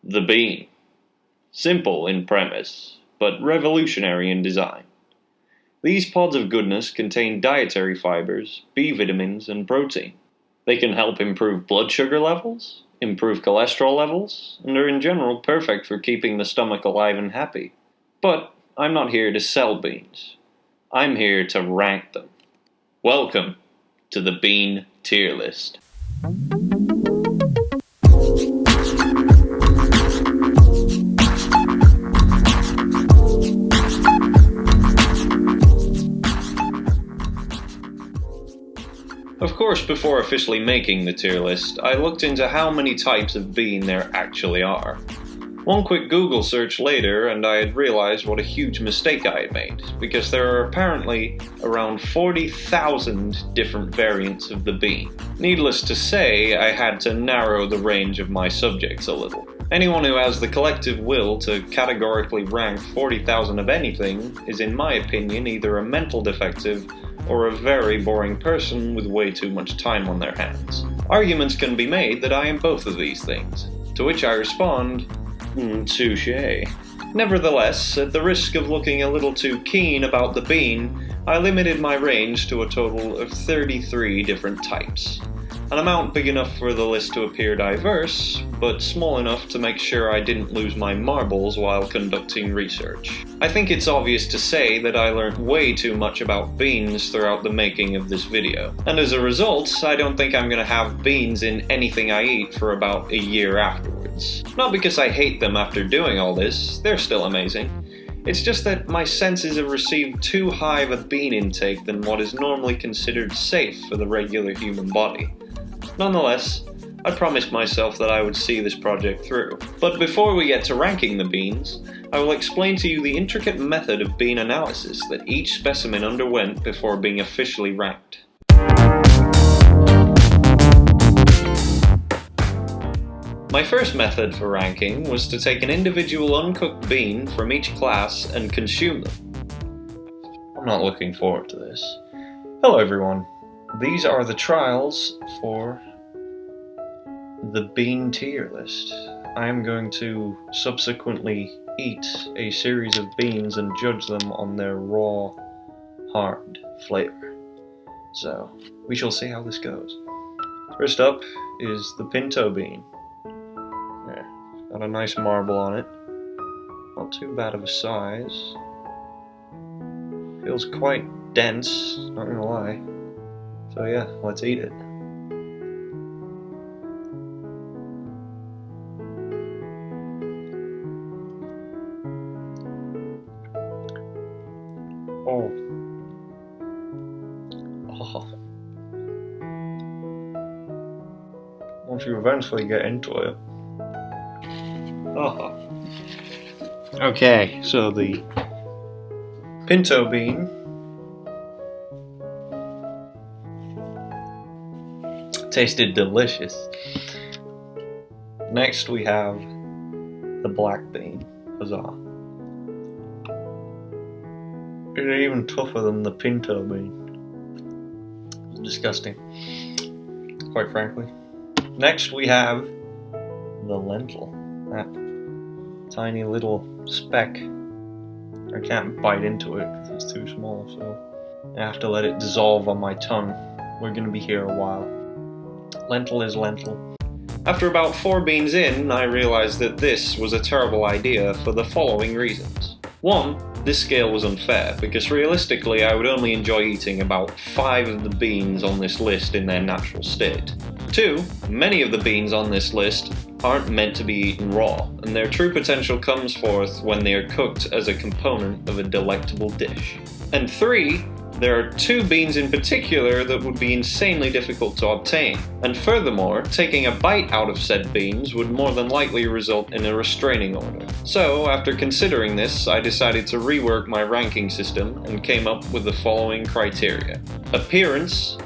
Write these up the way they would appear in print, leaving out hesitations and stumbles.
The bean. Simple in premise, but revolutionary in design. These pods of goodness contain dietary fibers, B vitamins, and protein. They can help improve blood sugar levels, improve cholesterol levels, and are in general perfect for keeping the stomach alive and happy. But I'm not here to sell beans. I'm here to rank them. Welcome to the Bean Tier List. Of course, before officially making the tier list, I looked into how many types of bean there actually are. One quick Google search later, and I had realized what a huge mistake I had made, because there are apparently around 40,000 different variants of the bean. Needless to say, I had to narrow the range of my subjects a little. Anyone who has the collective will to categorically rank 40,000 of anything is, in my opinion, either a mental defective or a very boring person with way too much time on their hands. Arguments can be made that I am both of these things, to which I respond, touché. Nevertheless, at the risk of looking a little too keen about the bean, I limited my range to a total of 33 different types. An amount big enough for the list to appear diverse, but small enough to make sure I didn't lose my marbles while conducting research. I think it's obvious to say that I learned way too much about beans throughout the making of this video, and as a result, I don't think I'm gonna have beans in anything I eat for about a year afterwards. Not because I hate them after doing all this, they're still amazing. It's just that my senses have received too high of a bean intake than what is normally considered safe for the regular human body. Nonetheless, I promised myself that I would see this project through. But before we get to ranking the beans, I will explain to you the intricate method of bean analysis that each specimen underwent before being officially ranked. My first method for ranking was to take an individual uncooked bean from each class and consume them. I'm not looking forward to this. Hello everyone. These are the trials for the bean tier list. I am going to subsequently eat a series of beans and judge them on their raw, hard flavor. So, we shall see how this goes. First up is the pinto bean. Yeah, got a nice marble on it. Not too bad of a size. Feels quite dense, not gonna lie. So yeah, let's eat it. Oh. Once you eventually get into it. Okay, so the pinto bean tasted delicious. Next we have the black bean. Huzzah. It's even tougher than the pinto bean. It's disgusting, quite frankly. Next we have the lentil. That tiny little speck. I can't bite into it because it's too small, so I have to let it dissolve on my tongue. We're gonna be here a while. Lentil is lentil. After about 4 beans in, I realized that this was a terrible idea for the following reasons. 1, this scale was unfair, because realistically I would only enjoy eating about 5 of the beans on this list in their natural state. 2, many of the beans on this list aren't meant to be eaten raw, and their true potential comes forth when they are cooked as a component of a delectable dish. And 3, there are 2 beans in particular that would be insanely difficult to obtain, and furthermore, taking a bite out of said beans would more than likely result in a restraining order. So, after considering this, I decided to rework my ranking system and came up with the following criteria: appearance,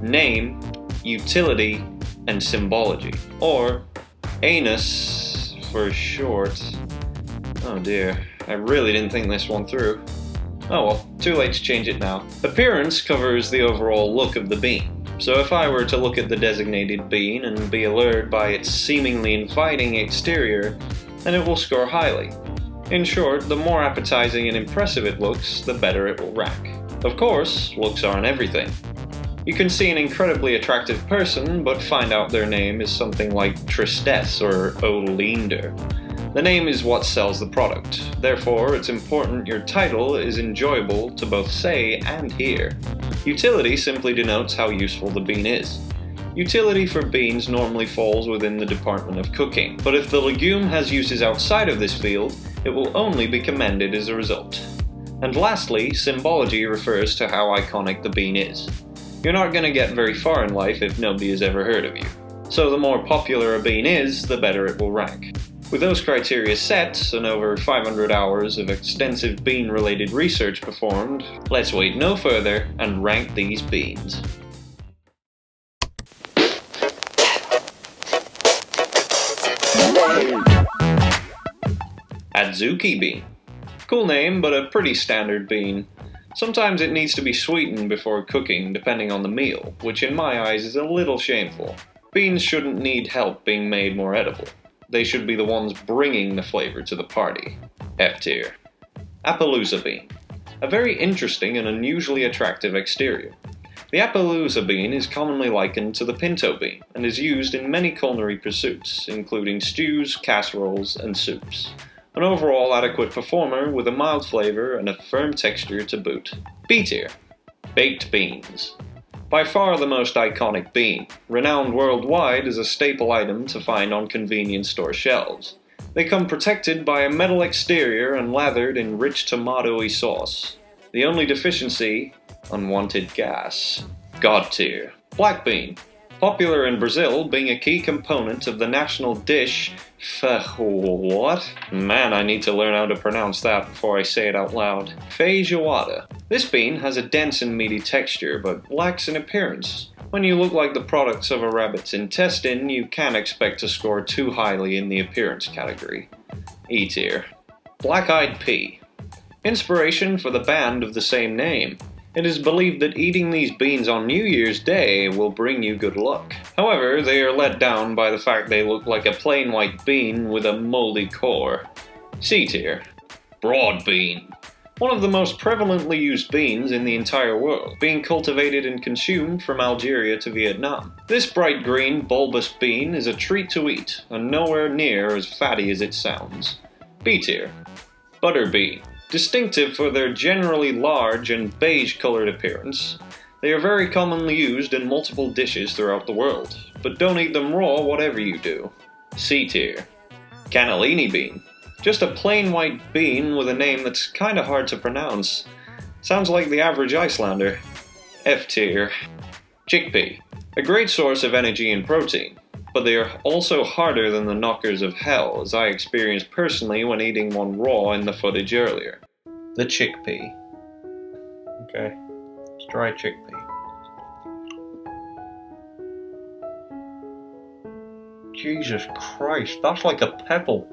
name, utility, and symbology, or ANUS for short. Oh dear, I really didn't think this one through. Oh well, too late to change it now. Appearance covers the overall look of the bean, so if I were to look at the designated bean and be allured by its seemingly inviting exterior, and it will score highly. In short, the more appetizing and impressive it looks, the better it will rank. Of course, looks aren't everything. You can see an incredibly attractive person, but find out their name is something like Tristesse or Olinder. The name is what sells the product. Therefore, it's important your title is enjoyable to both say and hear. Utility simply denotes how useful the bean is. Utility for beans normally falls within the department of cooking, but if the legume has uses outside of this field, it will only be commended as a result. And lastly, symbology refers to how iconic the bean is. You're not going to get very far in life if nobody has ever heard of you. So the more popular a bean is, the better it will rank. With those criteria set, and over 500 hours of extensive bean-related research performed, let's wait no further and rank these beans. Adzuki bean. Cool name, but a pretty standard bean. Sometimes it needs to be sweetened before cooking, depending on the meal, which in my eyes is a little shameful. Beans shouldn't need help being made more edible. They should be the ones bringing the flavor to the party. F tier. Appaloosa bean. A very interesting and unusually attractive exterior. The Appaloosa bean is commonly likened to the pinto bean and is used in many culinary pursuits, including stews, casseroles, and soups. An overall adequate performer with a mild flavor and a firm texture to boot. B tier. Baked beans. By far the most iconic bean, renowned worldwide as a staple item to find on convenience store shelves. They come protected by a metal exterior and lathered in rich tomato-y sauce. The only deficiency? Unwanted gas. God tier. Black bean. Popular in Brazil, being a key component of the national dish what? Man, I need to learn how to pronounce that before I say it out loud. Feijoada. This bean has a dense and meaty texture, but lacks in appearance. When you look like the products of a rabbit's intestine, you can't expect to score too highly in the appearance category. E tier. Black-eyed pea. Inspiration for the band of the same name. It is believed that eating these beans on New Year's Day will bring you good luck. However, they are let down by the fact they look like a plain white bean with a moldy core. C tier. Broad bean. One of the most prevalently used beans in the entire world, being cultivated and consumed from Algeria to Vietnam. This bright green, bulbous bean is a treat to eat, and nowhere near as fatty as it sounds. B tier. Butter bean. Distinctive for their generally large and beige-colored appearance, they are very commonly used in multiple dishes throughout the world, but don't eat them raw whatever you do. C tier. Cannellini bean. Just a plain white bean with a name that's kinda hard to pronounce. Sounds like the average Icelander. F tier. Chickpea. A great source of energy and protein, but they are also harder than the knockers of hell, as I experienced personally when eating one raw in the footage earlier. The chickpea. Okay, let's try chickpea. Jesus Christ, that's like a pebble.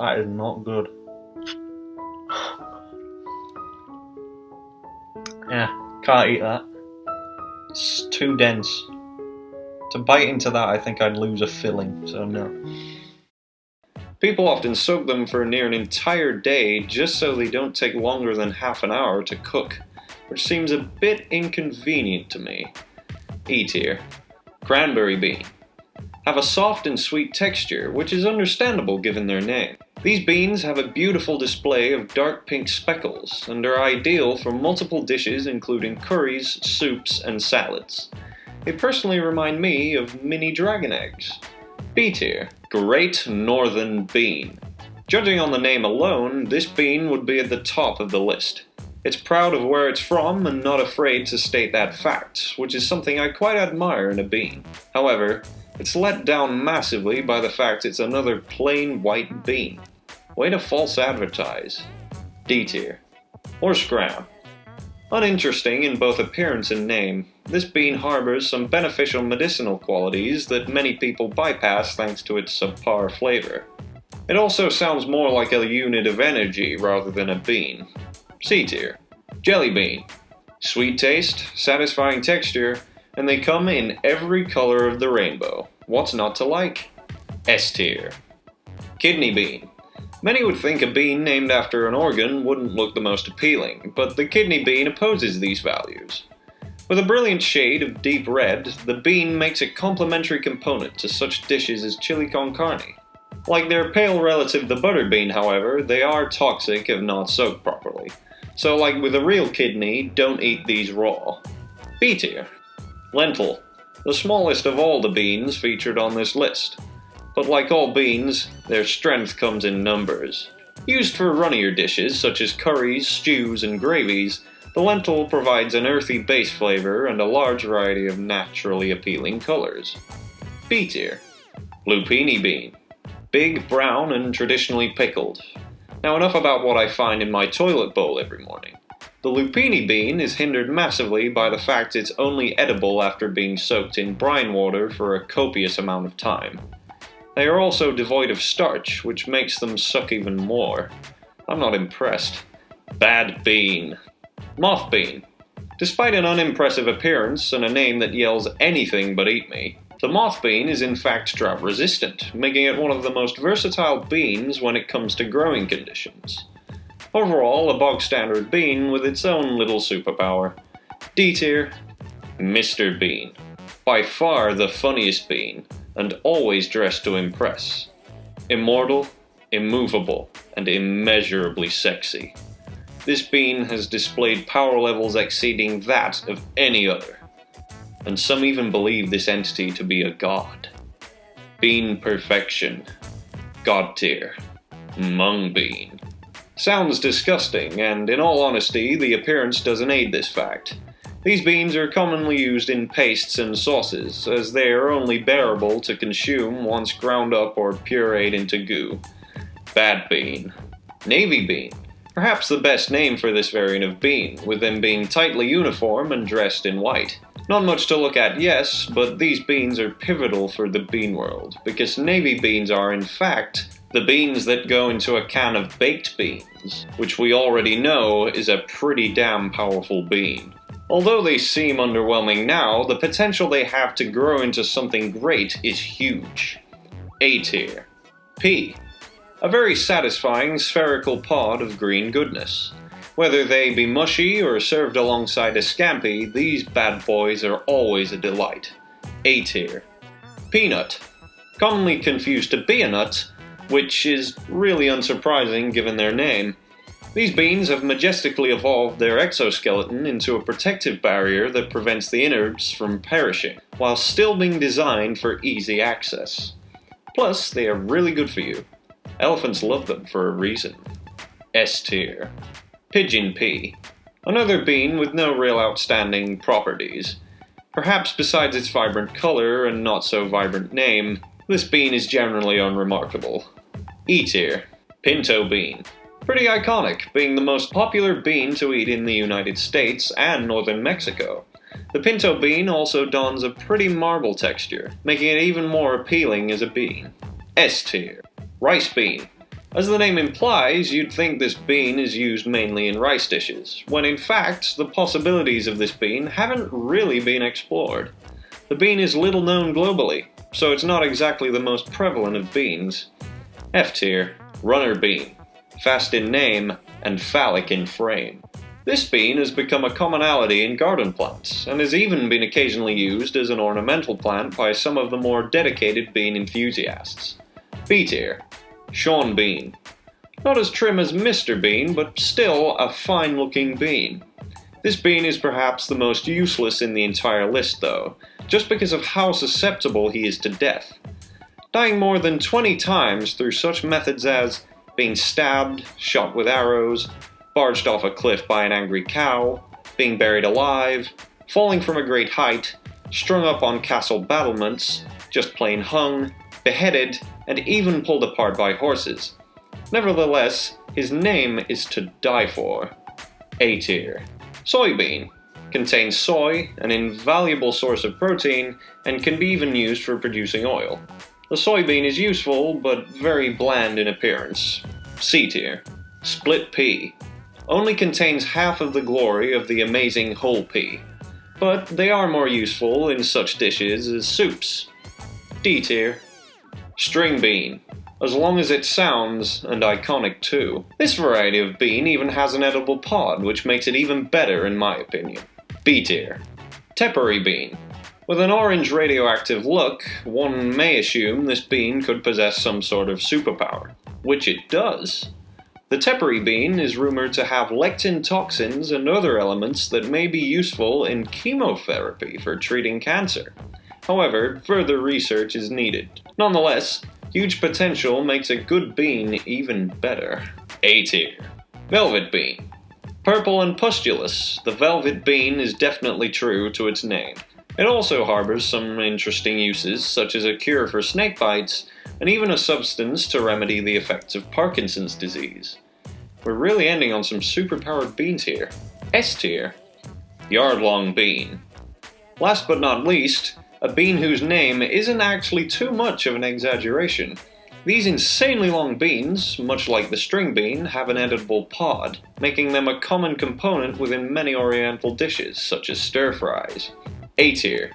That is not good. Yeah, can't eat that. It's too dense. To bite into that, I think I'd lose a filling, so no. People often soak them for near an entire day just so they don't take longer than half an hour to cook, which seems a bit inconvenient to me. E tier. Cranberry bean. Have a soft and sweet texture, which is understandable given their name. These beans have a beautiful display of dark pink speckles and are ideal for multiple dishes including curries, soups, and salads. They personally remind me of mini dragon eggs. B tier. Great Northern Bean. Judging on the name alone, this bean would be at the top of the list. It's proud of where it's from and not afraid to state that fact, which is something I quite admire in a bean. However, it's let down massively by the fact it's another plain white bean. Way to false advertise. D tier. Horse ground. Uninteresting in both appearance and name, this bean harbors some beneficial medicinal qualities that many people bypass thanks to its subpar flavor. It also sounds more like a unit of energy rather than a bean. C tier. Jelly bean. Sweet taste, satisfying texture, and they come in every color of the rainbow. What's not to like? S tier. Kidney bean. Many would think a bean named after an organ wouldn't look the most appealing, but the kidney bean opposes these values. With a brilliant shade of deep red, the bean makes a complementary component to such dishes as chili con carne. Like their pale relative the butter bean, however, they are toxic if not soaked properly. So like with a real kidney, don't eat these raw. B tier. Lentil. The smallest of all the beans featured on this list. But like all beans, their strength comes in numbers. Used for runnier dishes such as curries, stews, and gravies, the lentil provides an earthy base flavor and a large variety of naturally appealing colors. B tier. Lupini bean. Big, brown, and traditionally pickled. Now enough about what I find in my toilet bowl every morning. The lupini bean is hindered massively by the fact it's only edible after being soaked in brine water for a copious amount of time. They are also devoid of starch, which makes them suck even more. I'm not impressed. Bad bean. Moth bean. Despite an unimpressive appearance and a name that yells anything but eat me, the moth bean is in fact drought resistant, making it one of the most versatile beans when it comes to growing conditions. Overall, a bog standard bean with its own little superpower. D tier. Mr. Bean. By far the funniest bean, and always dressed to impress. Immortal, immovable, and immeasurably sexy. This bean has displayed power levels exceeding that of any other, and some even believe this entity to be a god. Bean perfection. God tier. Mung bean. Sounds disgusting, and in all honesty, the appearance doesn't aid this fact. These beans are commonly used in pastes and sauces, as they are only bearable to consume once ground up or pureed into goo. Bad bean. Navy bean. Perhaps the best name for this variant of bean, with them being tightly uniform and dressed in white. Not much to look at, yes, but these beans are pivotal for the bean world, because navy beans are, in fact, the beans that go into a can of baked beans, which we already know is a pretty damn powerful bean. Although they seem underwhelming now, the potential they have to grow into something great is huge. A tier. Pea. A very satisfying spherical pod of green goodness. Whether they be mushy or served alongside a scampi, these bad boys are always a delight. A tier. Peanut. Commonly confused to be a nut, which is really unsurprising given their name. These beans have majestically evolved their exoskeleton into a protective barrier that prevents the innards from perishing, while still being designed for easy access. Plus, they are really good for you. Elephants love them for a reason. S tier. Pigeon pea. Another bean with no real outstanding properties. Perhaps besides its vibrant color and not so vibrant name, this bean is generally unremarkable. E tier. Pinto bean. Pretty iconic, being the most popular bean to eat in the United States and northern Mexico. The pinto bean also dons a pretty marble texture, making it even more appealing as a bean. S tier. Rice bean. As the name implies, you'd think this bean is used mainly in rice dishes, when in fact, the possibilities of this bean haven't really been explored. The bean is little known globally, so it's not exactly the most prevalent of beans. F tier. Runner bean. Fast in name and phallic in frame. This bean has become a commonality in garden plants, and has even been occasionally used as an ornamental plant by some of the more dedicated bean enthusiasts. B tier. Sean bean. Not as trim as Mr. Bean, but still a fine-looking bean. This bean is perhaps the most useless in the entire list though, just because of how susceptible he is to death. Dying more than 20 times through such methods as being stabbed, shot with arrows, barged off a cliff by an angry cow, being buried alive, falling from a great height, strung up on castle battlements, just plain hung, beheaded, and even pulled apart by horses. Nevertheless, his name is to die for. A tier. Soybean. Contains soy, an invaluable source of protein, and can be even used for producing oil. The soybean is useful, but very bland in appearance. C tier. Split pea. Only contains half of the glory of the amazing whole pea. but they are more useful in such dishes as soups. D tier. String bean. As long as it sounds, and iconic too. This variety of bean even has an edible pod, which makes it even better in my opinion. B tier. Tepary bean. With an orange radioactive look, one may assume this bean could possess some sort of superpower, which it does. The tepary bean is rumored to have lectin toxins and other elements that may be useful in chemotherapy for treating cancer. However, further research is needed. Nonetheless, huge potential makes a good bean even better. A tier. Velvet bean. Purple and pustulous, the velvet bean is definitely true to its name. It also harbors some interesting uses, such as a cure for snake bites, and even a substance to remedy the effects of Parkinson's disease. We're really ending on some superpowered beans here. S tier. Yard-long bean. Last but not least, a bean whose name isn't actually too much of an exaggeration. These insanely long beans, much like the string bean, have an edible pod, making them a common component within many oriental dishes, such as stir-fries. A tier.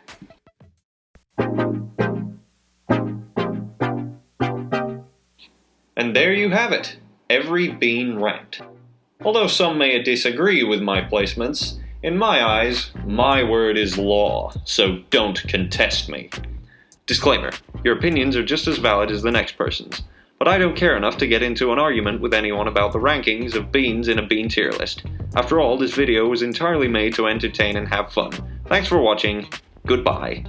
And there you have it, every bean ranked. Although some may disagree with my placements, in my eyes, my word is law, so don't contest me. Disclaimer, your opinions are just as valid as the next person's, but I don't care enough to get into an argument with anyone about the rankings of beans in a bean tier list. After all, this video was entirely made to entertain and have fun. Thanks for watching. Goodbye.